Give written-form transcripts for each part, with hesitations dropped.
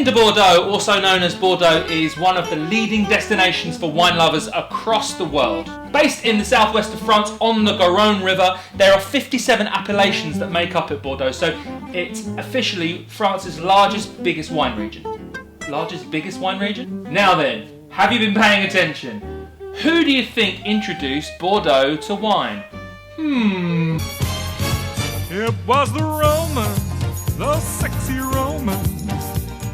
de Bordeaux, also known as Bordeaux, is one of the leading destinations for wine lovers across the world. Based in the southwest of France on the Garonne River, there are 57 appellations that make up it Bordeaux, so it's officially France's biggest wine region. Biggest wine region? Now then, have you been paying attention? Who do you think introduced Bordeaux to wine? It was the Romans, the sexy Romans.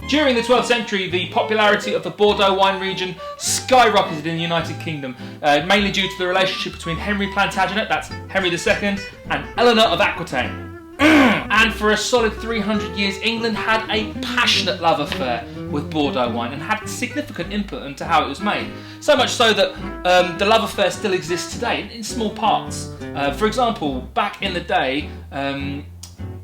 During the 12th century, the popularity of the Bordeaux wine region skyrocketed in the United Kingdom, mainly due to the relationship between Henry Plantagenet, that's Henry II, and Eleanor of Aquitaine. And for a solid 300 years, England had a passionate love affair with Bordeaux wine and had significant input into how it was made. So much so that the love affair still exists today in small parts. For example, back in the day,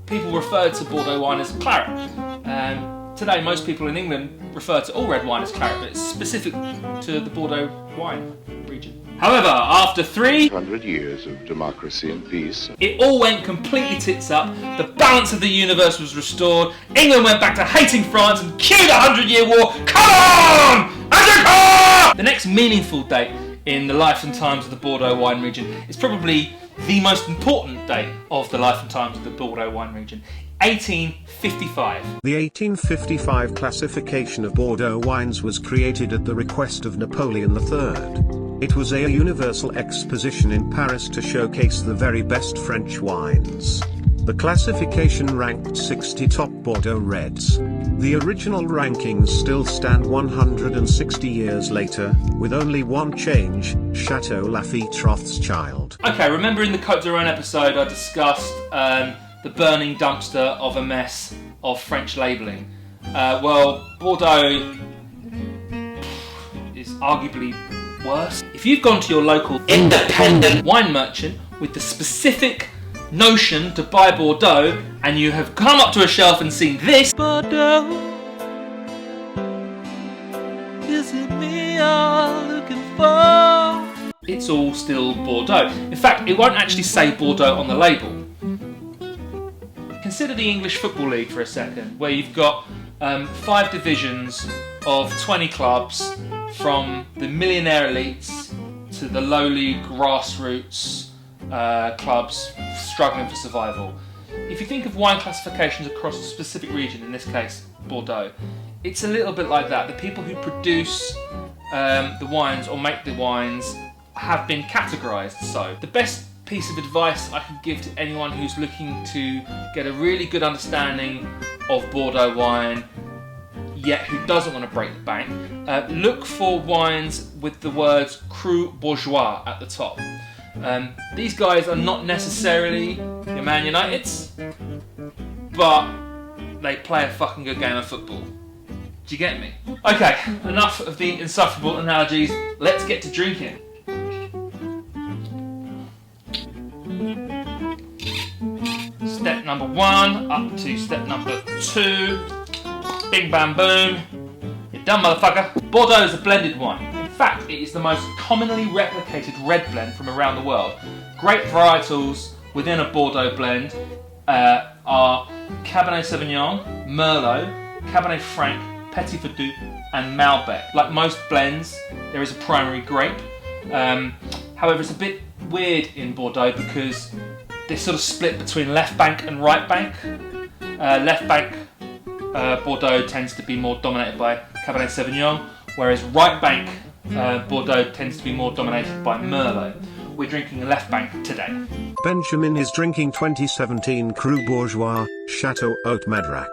people referred to Bordeaux wine as claret. Today, most people in England refer to all red wine as claret, but it's specific to the Bordeaux wine region. However, after 300 years of democracy and peace, it all went completely tits up, the balance of the universe was restored, England went back to hating France and cued the 100-Year War. Come on! Africa! The next meaningful date in the life and times of the Bordeaux wine region is probably the most important date of the life and times of the Bordeaux wine region. 1855. The 1855 classification of Bordeaux wines was created at the request of Napoleon III. It was a universal exposition in Paris to showcase the very best French wines. The classification ranked 60 top Bordeaux reds. The original rankings still stand 160 years later, with only one change: Chateau Lafite Rothschild. Okay, remember in the Côte d'Or episode I discussed the burning dumpster of a mess of French labelling. Well, Bordeaux is arguably worse. If you've gone to your local independent wine merchant with the specific notion to buy Bordeaux and you have come up to a shelf and seen this, Bordeaux, is it me you're looking for? It's all still Bordeaux. In fact, it won't actually say Bordeaux on the label. Consider the English Football League for a second, where you've got 5 divisions of 20 clubs, from the millionaire elites to the lowly grassroots clubs struggling for survival. If you think of wine classifications across a specific region, in this case Bordeaux, it's a little bit like that. The people who produce the wines or make the wines have been categorised so. The best piece of advice I can give to anyone who's looking to get a really good understanding of Bordeaux wine, yet who doesn't want to break the bank, look for wines with the words Cru Bourgeois at the top. These guys are not necessarily your Man Uniteds, but they play a fucking good game of football. Do you get me? Okay, enough of the insufferable analogies, let's get to drinking. Step number 1, up to step number 2. Bing bam boom. You're done, motherfucker. Bordeaux is a blended wine. In fact, it is the most commonly replicated red blend from around the world. Great varietals within a Bordeaux blend are Cabernet Sauvignon, Merlot, Cabernet Franc, Petit Verdot, and Malbec. Like most blends, there is a primary grape. However, it's a bit weird in Bordeaux because they're sort of split between left bank and right bank. Left bank Bordeaux tends to be more dominated by Cabernet Sauvignon, whereas right bank Bordeaux tends to be more dominated by Merlot. We're drinking left bank today. Benjamin is drinking 2017 Cru Bourgeois, Chateau Haute Madrac.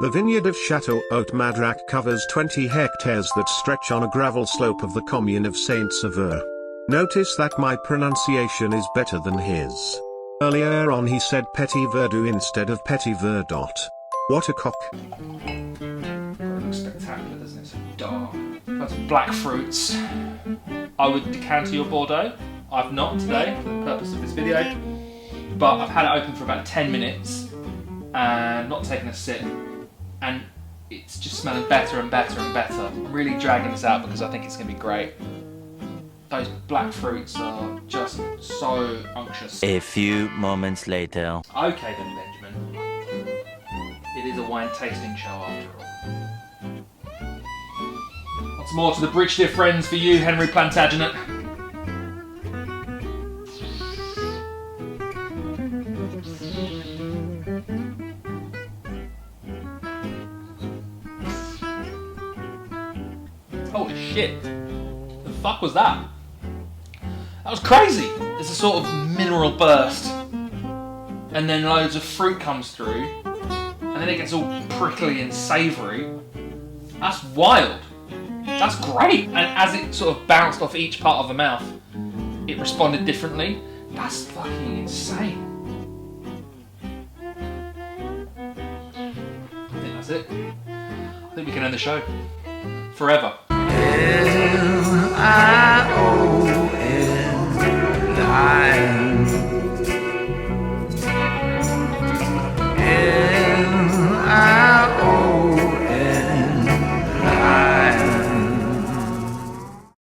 The vineyard of Chateau Haute Madrac covers 20 hectares that stretch on a gravel slope of the commune of Saint-Sauveur. Notice that my pronunciation is better than his. Earlier on he said Petit Verdot instead of Petit Verdot. What a cock. It looks spectacular, doesn't it? So dark. Lots of black fruits. I would decanter your Bordeaux. I've not today for the purpose of this video, but I've had it open for about 10 minutes and not taken a sip, and it's just smelling better and better and better. I'm really dragging this out because I think it's going to be great. Those black fruits are just so unctuous. A few moments later. Okay then, Benjamin. It is a wine tasting show after all. It's more to the bridge dear friends for you, Henry Plantagenet. Holy shit. The fuck was that? That was crazy. It's a sort of mineral burst. And then loads of fruit comes through. And then it gets all prickly and savoury. That's wild. That's great. And as it sort of bounced off each part of the mouth, it responded differently. That's fucking insane. I think that's it. I think we can end the show. Forever. L.I.O.N